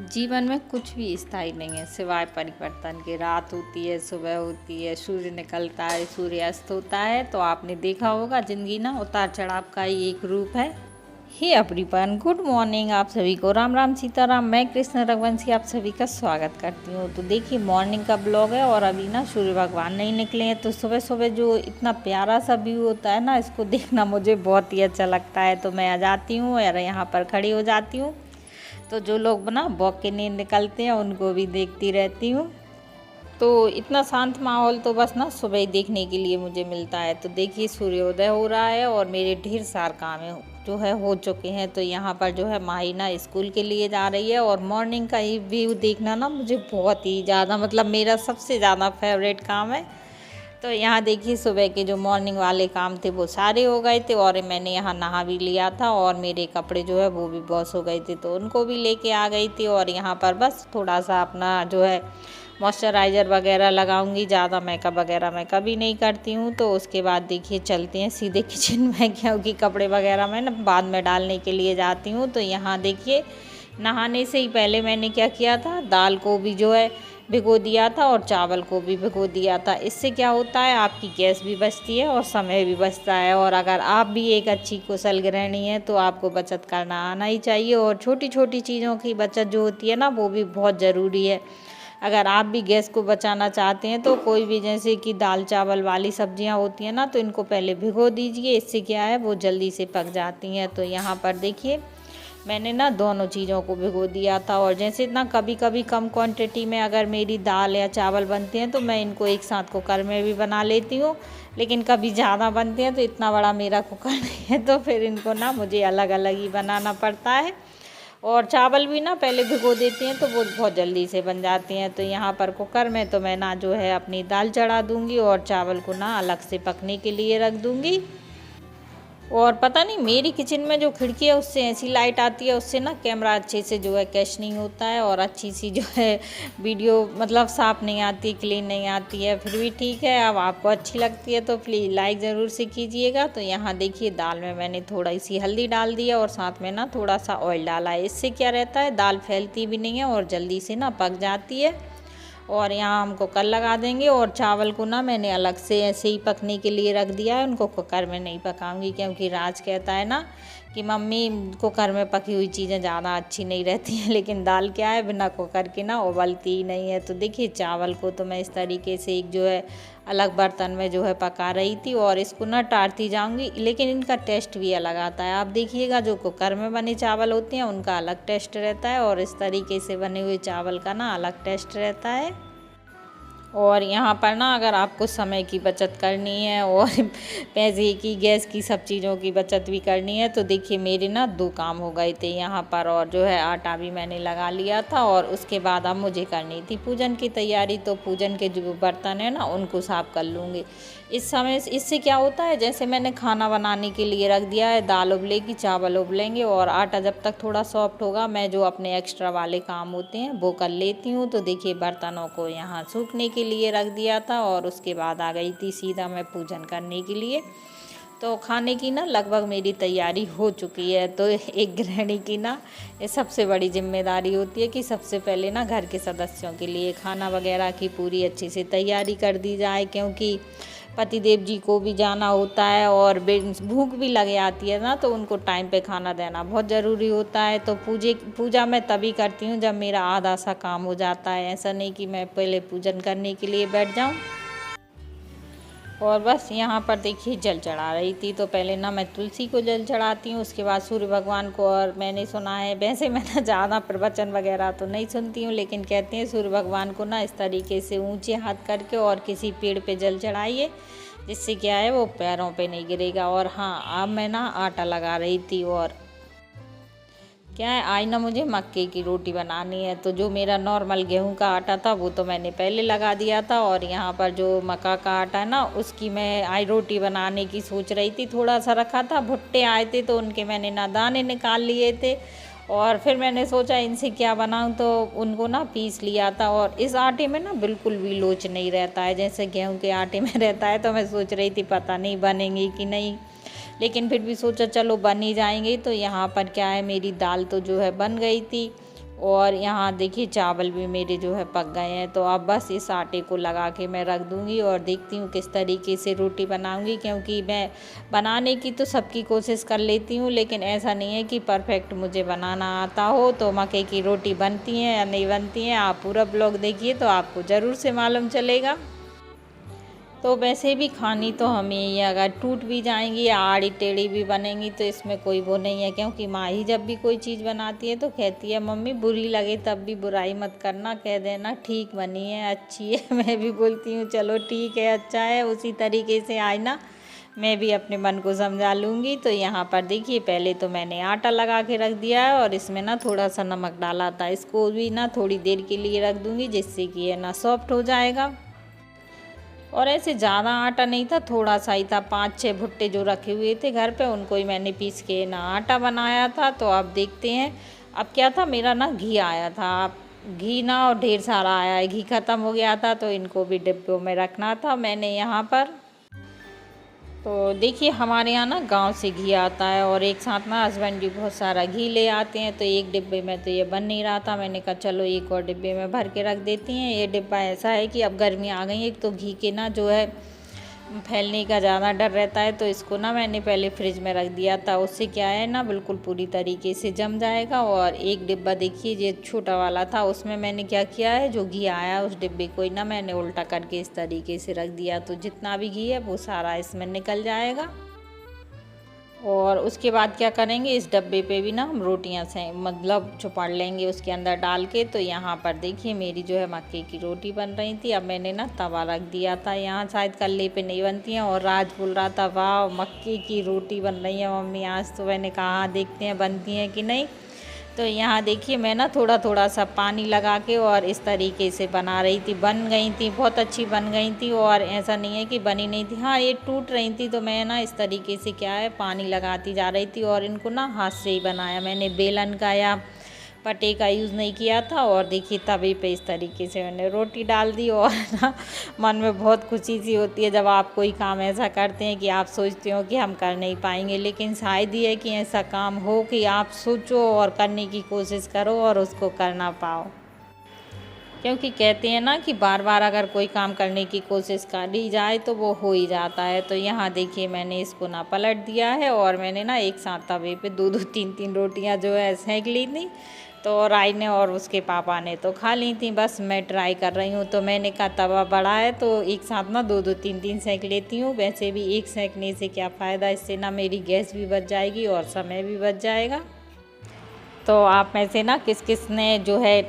जीवन में कुछ भी स्थायी नहीं है सिवाय परिवर्तन के। रात होती है, सुबह होती है, सूर्य निकलता है, सूर्य अस्त होता है। तो आपने देखा होगा ज़िंदगी ना उतार चढ़ाव का ही एक रूप है। Hey everyone, good morning. आप सभी को राम राम सीताराम। मैं कृष्ण रघुवंशी आप सभी का स्वागत करती हूँ। तो देखिए मॉर्निंग का ब्लॉग है और अभी ना सूर्य भगवान नहीं निकले हैं। तो सुबह सुबह जो इतना प्यारा सा व्यू होता है ना, इसको देखना मुझे बहुत ही अच्छा लगता है। तो मैं आ जाती हूँ और यहाँ पर खड़ी हो जाती हूँ। तो जो लोग ना वॉक के लिए निकलते हैं उनको भी देखती रहती हूँ। तो इतना शांत माहौल तो बस ना सुबह ही देखने के लिए मुझे मिलता है। तो देखिए सूर्योदय हो रहा है और मेरे ढेर सारे काम है जो है हो चुके हैं। तो यहाँ पर जो है माही ना स्कूल के लिए जा रही है और मॉर्निंग का ही व्यू देखना ना मुझे बहुत ही ज़्यादा मतलब मेरा सबसे ज़्यादा फेवरेट काम है। तो यहाँ देखिए सुबह के जो मॉर्निंग वाले काम थे वो सारे हो गए थे और मैंने यहाँ नहा भी लिया था और मेरे कपड़े जो है वो भी वॉश हो गए थे तो उनको भी लेके आ गई थी। और यहाँ पर बस थोड़ा सा अपना जो है मॉइस्चराइज़र वगैरह लगाऊंगी। ज़्यादा मेकअप वगैरह मैं कभी नहीं करती हूँ। तो उसके बाद देखिए चलते हैं सीधे किचन में, क्योंकि कपड़े वगैरह मैं ना बाद में डालने के लिए जाती हूँ। तो यहाँ देखिए नहाने से ही पहले मैंने क्या किया था, दाल को भी जो है भिगो दिया था और चावल को भी भिगो दिया था। इससे क्या होता है, आपकी गैस भी बचती है और समय भी बचता है। और अगर आप भी एक अच्छी कुशल गृहिणी हैं तो आपको बचत करना आना ही चाहिए। और छोटी छोटी चीज़ों की बचत जो होती है ना वो भी बहुत ज़रूरी है। अगर आप भी गैस को बचाना चाहते हैं तो कोई भी जैसे कि दाल चावल वाली सब्जियां होती हैं ना, तो इनको पहले भिगो दीजिए। इससे क्या है वो जल्दी से पक जाती हैं। तो यहाँ पर देखिए मैंने ना दोनों चीज़ों को भिगो दिया था। और जैसे ना कभी कभी कम क्वांटिटी में अगर मेरी दाल या चावल बनते हैं तो मैं इनको एक साथ कुकर में भी बना लेती हूँ। लेकिन कभी ज़्यादा बनते हैं तो इतना बड़ा मेरा कुकर नहीं है, तो फिर इनको ना मुझे अलग अलग ही बनाना पड़ता है। और चावल भी ना पहले भिगो देती हैं तो वो बहुत जल्दी से बन जाती हैं। तो यहाँ पर कुकर में तो मैं ना जो है अपनी दाल चढ़ा दूँगी और चावल को ना अलग से पकने के लिए रख दूँगी। और पता नहीं मेरी किचन में जो खिड़की है उससे ऐसी लाइट आती है, उससे ना कैमरा अच्छे से जो है कैश नहीं होता है और अच्छी सी जो है वीडियो मतलब साफ़ नहीं आती, क्लीन नहीं आती है। फिर भी ठीक है, अब आपको अच्छी लगती है तो प्लीज़ लाइक ज़रूर से कीजिएगा। तो यहाँ देखिए दाल में मैंने थोड़ी सी हल्दी डाल दी है और साथ में ना थोड़ा सा ऑयल डाला है। इससे क्या रहता है, दाल फैलती भी नहीं है और जल्दी से ना पक जाती है। और यहाँ हम कुकर लगा देंगे। और चावल को ना मैंने अलग से ऐसे ही पकने के लिए रख दिया है, उनको कुकर में नहीं पकाऊंगी, क्योंकि राज कहता है ना कि मम्मी कुकर में पकी हुई चीज़ें ज़्यादा अच्छी नहीं रहती हैं। लेकिन दाल क्या है बिना कुकर के ना उबलती ही नहीं है। तो देखिए चावल को तो मैं इस तरीके से एक जो है अलग बर्तन में जो है पका रही थी और इसको ना टारती जाऊंगी। लेकिन इनका टेस्ट भी अलग आता है। आप देखिएगा जो कुकर में बने चावल होते हैं उनका अलग टेस्ट रहता है और इस तरीके से बने हुए चावल का ना अलग टेस्ट रहता है। और यहाँ पर ना अगर आपको समय की बचत करनी है और पैसे की, गैस की, सब चीज़ों की बचत भी करनी है तो देखिए मेरे ना 2 काम हो गए थे यहाँ पर। और जो है आटा भी मैंने लगा लिया था और उसके बाद अब मुझे करनी थी पूजन की तैयारी। तो पूजन के जो बर्तन है ना उनको साफ़ कर लूँगी इस समय। इससे क्या होता है, जैसे मैंने खाना बनाने के लिए रख दिया है, दाल उबलेगी, चावल उबलेंगे और आटा जब तक थोड़ा सॉफ्ट होगा मैं जो अपने एक्स्ट्रा वाले काम होते हैं वो कर लेती हूँ। तो देखिए बर्तनों को यहाँ सूखने के लिए रख दिया था और उसके बाद आ गई थी सीधा मैं पूजन करने के लिए। तो खाने की ना लगभग मेरी तैयारी हो चुकी है। तो एक गृहिणी की ना ये सबसे बड़ी जिम्मेदारी होती है कि सबसे पहले ना घर के सदस्यों के लिए खाना वगैरह की पूरी अच्छे से तैयारी कर दी जाए, क्योंकि पतिदेव जी को भी जाना होता है और भूख भी लग जाती है ना, तो उनको टाइम पे खाना देना बहुत ज़रूरी होता है। तो पूजा मैं तभी करती हूँ जब मेरा आधा सा काम हो जाता है। ऐसा नहीं कि मैं पहले पूजन करने के लिए बैठ जाऊँ। और बस यहाँ पर देखिए जल चढ़ा रही थी। तो पहले ना मैं तुलसी को जल चढ़ाती हूँ, उसके बाद सूर्य भगवान को। और मैंने सुना है, वैसे मैं ना ज़्यादा प्रवचन वगैरह तो नहीं सुनती हूँ, लेकिन कहते हैं सूर्य भगवान को ना इस तरीके से ऊंचे हाथ करके और किसी पेड़ पे जल चढ़ाइए, जिससे क्या है वो पैरों पे नहीं गिरेगा। और हाँ, अब मैं ना आटा लगा रही थी और क्या है आज ना मुझे मक्के की रोटी बनानी है। तो जो मेरा नॉर्मल गेहूं का आटा था वो तो मैंने पहले लगा दिया था और यहाँ पर जो मक्का का आटा है ना उसकी मैं आज रोटी बनाने की सोच रही थी। थोड़ा सा रखा था, भुट्टे आए थे तो उनके मैंने ना दाने निकाल लिए थे और फिर मैंने सोचा इनसे क्या बनाऊं, तो उनको ना पीस लिया था। और इस आटे में ना बिल्कुल भी लोच नहीं रहता है जैसे गेहूं के आटे में रहता है। तो मैं सोच रही थी पता नहीं बनेंगी कि नहीं, लेकिन फिर भी सोचा चलो बन ही जाएंगे। तो यहाँ पर क्या है मेरी दाल तो जो है बन गई थी और यहाँ देखिए चावल भी मेरे जो है पक गए हैं। तो अब बस इस आटे को लगा के मैं रख दूँगी और देखती हूँ किस तरीके से रोटी बनाऊँगी, क्योंकि मैं बनाने की तो सबकी कोशिश कर लेती हूँ, लेकिन ऐसा नहीं है कि परफेक्ट मुझे बनाना आता हो। तो मक्के की रोटी बनती है या नहीं बनती है, आप पूरा ब्लॉग देखिए तो आपको ज़रूर से मालूम चलेगा। तो वैसे भी खानी तो हमें ही है, अगर टूट भी जाएंगी या आड़ी टेढ़ी भी बनेंगी तो इसमें कोई वो नहीं है, क्योंकि माँ ही जब भी कोई चीज़ बनाती है तो कहती है मम्मी बुरी लगे तब भी बुराई मत करना, कह देना ठीक बनी है, अच्छी है। मैं भी बोलती हूँ चलो ठीक है, अच्छा है। उसी तरीके से आज ना मैं भी अपने मन को समझा लूँगी। तो यहाँ पर देखिए पहले तो मैंने आटा लगा के रख दिया है और इसमें ना थोड़ा सा नमक डाला था, इसको भी ना थोड़ी देर के लिए रख दूँगी, जिससे कि ये ना सॉफ्ट हो जाएगा। और ऐसे ज़्यादा आटा नहीं था, थोड़ा सा ही था, 5-6 भुट्टे जो रखे हुए थे घर पे उनको ही मैंने पीस के ना आटा बनाया था। तो अब देखते हैं। अब क्या था, मेरा ना घी आया था, घी ना और ढेर सारा आया है, घी ख़त्म हो गया था तो इनको भी डिब्बों में रखना था मैंने यहाँ पर। तो देखिए हमारे यहाँ ना गांव से घी आता है और एक साथ ना हस्बैंड जी बहुत सारा घी ले आते हैं। तो एक डिब्बे में तो ये बन नहीं रहा था, मैंने कहा चलो एक और डिब्बे में भर के रख देती हैं। ये डिब्बा ऐसा है कि अब गर्मी आ गई, एक तो घी के ना जो है फैलने का ज़्यादा डर रहता है, तो इसको ना मैंने पहले फ्रिज में रख दिया था, उससे क्या है ना बिल्कुल पूरी तरीके से जम जाएगा। और एक डिब्बा देखिए ये छोटा वाला था, उसमें मैंने क्या किया है, जो घी आया उस डिब्बे को ही ना मैंने उल्टा करके इस तरीके से रख दिया, तो जितना भी घी है वो सारा इसमें निकल जाएगा। और उसके बाद क्या करेंगे, इस डब्बे पे भी ना हम रोटियां से मतलब चुपड़ लेंगे उसके अंदर डाल के। तो यहाँ पर देखिए मेरी जो है मक्के की रोटी बन रही थी। अब मैंने ना तवा रख दिया था, यहाँ शायद कल्ले पे नहीं बनती हैं। और राज बोल रहा था वाह मक्के की रोटी बन रही है मम्मी आज, तो मैंने कहा हाँ देखते हैं बनती हैं कि नहीं। तो यहाँ देखिए मैं ना थोड़ा थोड़ा सा पानी लगा के और इस तरीके से बना रही थी, बन गई थी, बहुत अच्छी बन गई थी। और ऐसा नहीं है कि बनी नहीं थी, हाँ ये टूट रही थी। तो मैं ना इस तरीके से क्या है पानी लगाती जा रही थी और इनको ना हाथ से ही बनाया मैंने, बेलन का या पटे का यूज़ नहीं किया था। और देखिए तवे पे इस तरीके से मैंने रोटी डाल दी। और ना मन में बहुत खुशी सी होती है जब आप कोई काम ऐसा करते हैं कि आप सोचते हो कि हम कर नहीं पाएंगे, लेकिन शायद ही है कि ऐसा काम हो कि आप सोचो और करने की कोशिश करो और उसको करना पाओ। क्योंकि कहते हैं ना कि बार बार अगर कोई काम करने की कोशिश करी जाए तो वो हो ही जाता है। तो यहाँ देखिए मैंने इसको ना पलट दिया है और मैंने ना एक साथ तवे पे 2-2 3-3 रोटियाँ जो है सेंक ली थी। तो राय ने और उसके पापा ने तो खा ली थी, बस मैं ट्राई कर रही हूँ। तो मैंने कहा तवा बड़ा है तो एक साथ ना 2-2 3-3 सेंक लेती हूँ। वैसे भी एक सेंकने से क्या फ़ायदा, इससे ना मेरी गैस भी बच जाएगी और समय भी बच जाएगा। तो आप में से ना किस किस ने जो है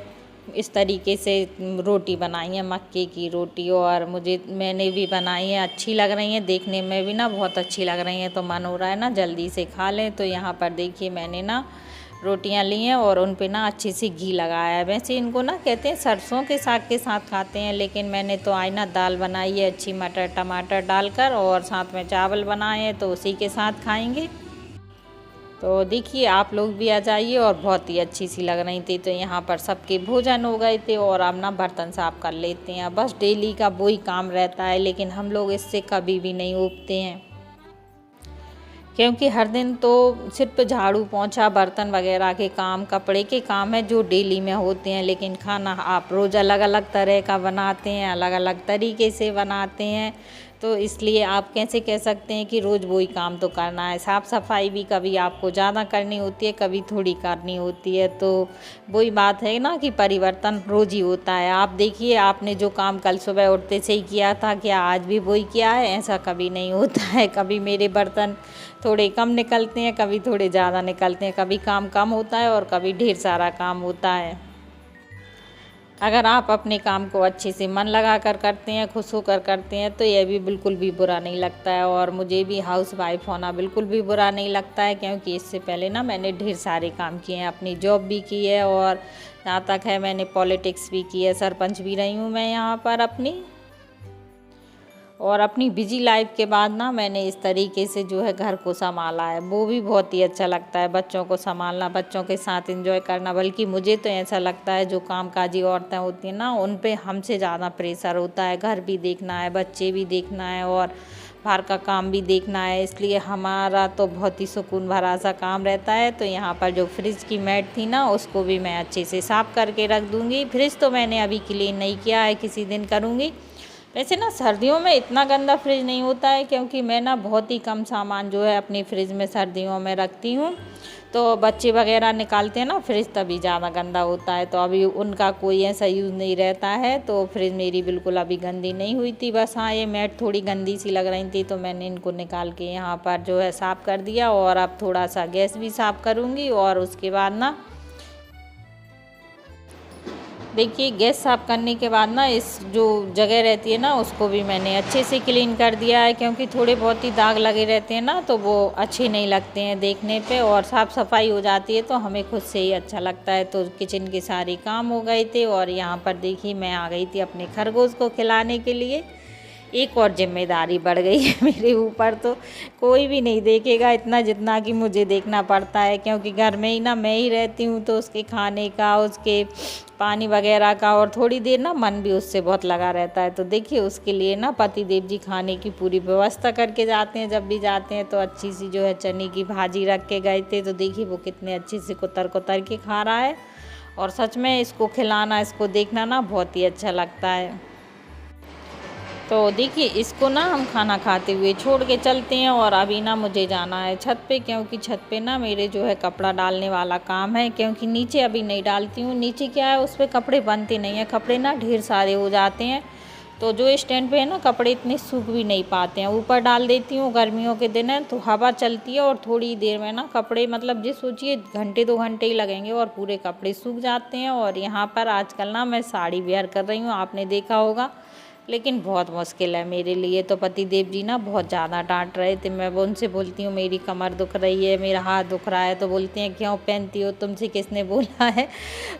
इस तरीके से रोटी बनाई है मक्के की रोटी, और मैंने भी बनाई है, अच्छी लग रही हैं, देखने में भी ना बहुत अच्छी लग रही हैं। तो मन हो रहा है ना जल्दी से खा लें। तो यहाँ पर देखिए मैंने ना रोटियां ली हैं और उन पे ना अच्छे से घी लगाया है। वैसे इनको ना कहते हैं सरसों के साग के साथ खाते हैं, लेकिन मैंने तो आज ना दाल बनाई है अच्छी मटर टमाटर डालकर और साथ में चावल बनाए हैं, तो उसी के साथ खाएंगे। तो देखिए आप लोग भी आ जाइए। और बहुत ही अच्छी सी लग रही थी। तो यहाँ पर सबके भोजन हो गए थे और अब ना बर्तन साफ कर लेते हैं। बस डेली का वही काम रहता है, लेकिन हम लोग इससे कभी भी नहीं ऊबते हैं, क्योंकि हर दिन तो सिर्फ झाड़ू पोंछा बर्तन वगैरह के काम, कपड़े के काम है जो डेली में होते हैं। लेकिन खाना आप रोज़ अलग अलग तरह का बनाते हैं, अलग अलग तरीके से बनाते हैं, तो इसलिए आप कैसे कह सकते हैं कि रोज़ वही काम तो करना है। साफ़ सफाई भी कभी आपको ज़्यादा करनी होती है, कभी थोड़ी करनी होती है। तो वही बात है ना कि परिवर्तन रोज़ ही होता है। आप देखिए आपने जो काम कल सुबह उठते से ही किया था, क्या आज भी वही किया है? ऐसा कभी नहीं होता है। कभी मेरे बर्तन थोड़े कम निकलते हैं, कभी थोड़े ज़्यादा निकलते हैं, कभी काम कम होता है और कभी ढेर सारा काम होता है। अगर आप अपने काम को अच्छे से मन लगा कर करते हैं, खुश होकर करते हैं, तो यह भी बिल्कुल भी बुरा नहीं लगता है। और मुझे भी हाउस वाइफ होना बिल्कुल भी बुरा नहीं लगता है, क्योंकि इससे पहले ना मैंने ढेर सारे काम किए हैं, अपनी जॉब भी की है और जहाँ तक है मैंने पॉलिटिक्स भी की है, सरपंच भी रही हूँ मैं यहाँ पर अपनी। और अपनी बिजी लाइफ के बाद ना मैंने इस तरीके से जो है घर को संभाला है, वो भी बहुत ही अच्छा लगता है। बच्चों को संभालना, बच्चों के साथ एंजॉय करना, बल्कि मुझे तो ऐसा लगता है जो कामकाजी औरतें होती हैं ना, उन पे हमसे ज़्यादा प्रेशर होता है। घर भी देखना है, बच्चे भी देखना है और बाहर का काम भी देखना है, इसलिए हमारा तो बहुत ही सुकून भरा सा काम रहता है। तो यहाँ पर जो फ्रिज की मैट थी ना, उसको भी मैं अच्छे से साफ़ करके रख दूँगी। फ्रिज तो मैंने अभी क्लीन नहीं किया है, किसी दिन करूँगी। वैसे ना सर्दियों में इतना गंदा फ्रिज नहीं होता है, क्योंकि मैं ना बहुत ही कम सामान जो है अपनी फ्रिज में सर्दियों में रखती हूँ। तो बच्चे वगैरह निकालते हैं ना फ्रिज, तभी ज़्यादा गंदा होता है। तो अभी उनका कोई ऐसा यूज़ नहीं रहता है, तो फ्रिज मेरी बिल्कुल अभी गंदी नहीं हुई थी। बस हाँ, ये मैट थोड़ी गंदी सी लग रही थी, तो मैंने इनको निकाल के यहाँ पर जो है साफ़ कर दिया। और अब थोड़ा सा गैस भी साफ़ करूँगी, और उसके बाद ना देखिए गैस साफ़ करने के बाद ना इस जो जगह रहती है ना, उसको भी मैंने अच्छे से क्लीन कर दिया है, क्योंकि थोड़े बहुत ही दाग लगे रहते हैं ना, तो वो अच्छे नहीं लगते हैं देखने पे। और साफ़ सफाई हो जाती है तो हमें खुद से ही अच्छा लगता है। तो किचन के सारे काम हो गए थे, और यहाँ पर देखिए मैं आ गई थी अपने खरगोश को खिलाने के लिए। एक और जिम्मेदारी बढ़ गई है मेरे ऊपर। तो कोई भी नहीं देखेगा इतना जितना कि मुझे देखना पड़ता है, क्योंकि घर में ही ना मैं ही रहती हूँ। तो उसके खाने का, उसके पानी वगैरह का, और थोड़ी देर ना मन भी उससे बहुत लगा रहता है। तो देखिए उसके लिए ना पति देव जी खाने की पूरी व्यवस्था करके जाते हैं। जब भी जाते हैं तो अच्छी सी जो है चने की भाजी रख के गए थे। तो देखिए वो कितने अच्छे से कुतर कुतर के खा रहा है, और सच में इसको खिलाना, इसको देखना ना बहुत ही अच्छा लगता है। तो देखिए इसको ना हम खाना खाते हुए छोड़ के चलते हैं, और अभी ना मुझे जाना है छत पे, क्योंकि छत पे ना मेरे जो है कपड़ा डालने वाला काम है। क्योंकि नीचे अभी नहीं डालती हूँ, नीचे क्या है उस पर कपड़े बनते नहीं हैं, कपड़े ना ढेर सारे हो जाते हैं। तो जो स्टैंड पे है ना, कपड़े इतने सूख भी नहीं पाते हैं। ऊपर डाल देती हूँ, गर्मियों के दिन है तो हवा चलती है, और थोड़ी देर में ना कपड़े, मतलब जी सोचिए घंटे 2 घंटे ही लगेंगे और पूरे कपड़े सूख जाते हैं। और यहाँ पर आजकल ना मैं साड़ी वेयर कर रही हूँ, आपने देखा होगा, लेकिन बहुत मुश्किल है मेरे लिए। तो पति देव जी ना बहुत ज़्यादा डांट रहे थे। मैं वो उनसे बोलती हूँ मेरी कमर दुख रही है, मेरा हाथ दुख रहा है, तो बोलते हैं क्यों पहनती हो, तुमसे किसने बोला है।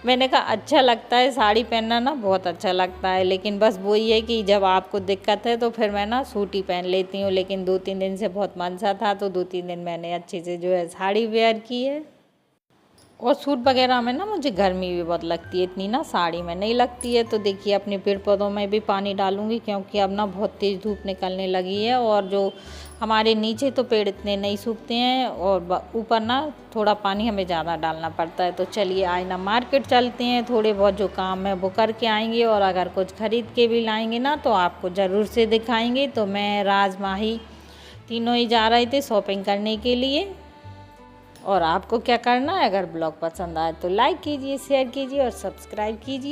मैंने कहा अच्छा लगता है साड़ी पहनना ना, बहुत अच्छा लगता है, लेकिन बस वही है कि जब आपको दिक्कत है तो फिर मैं ना सूट ही पहन लेती हूँ। लेकिन 2-3 दिन से बहुत मन सा था, तो 2-3 दिन मैंने अच्छे से जो है साड़ी वेयर की है। और सूट वगैरह में ना मुझे गर्मी भी बहुत लगती है, इतनी ना साड़ी में नहीं लगती है। तो देखिए अपने पेड़ पौधों में भी पानी डालूंगी, क्योंकि अब ना बहुत तेज़ धूप निकलने लगी है। और जो हमारे नीचे तो पेड़ इतने नहीं सूखते हैं, और ऊपर ना थोड़ा पानी हमें ज़्यादा डालना पड़ता है। तो चलिए आज ना मार्केट चलते हैं, थोड़े बहुत जो काम है वो करके आएंगे, और अगर कुछ ख़रीद के भी लाएंगे ना तो आपको ज़रूर से दिखाएंगे। तो मैं, राज, माही तीनों ही जा रहे थे शॉपिंग करने के लिए। और आपको क्या करना है, अगर ब्लॉग पसंद आए तो लाइक कीजिए, शेयर कीजिए और सब्सक्राइब कीजिए।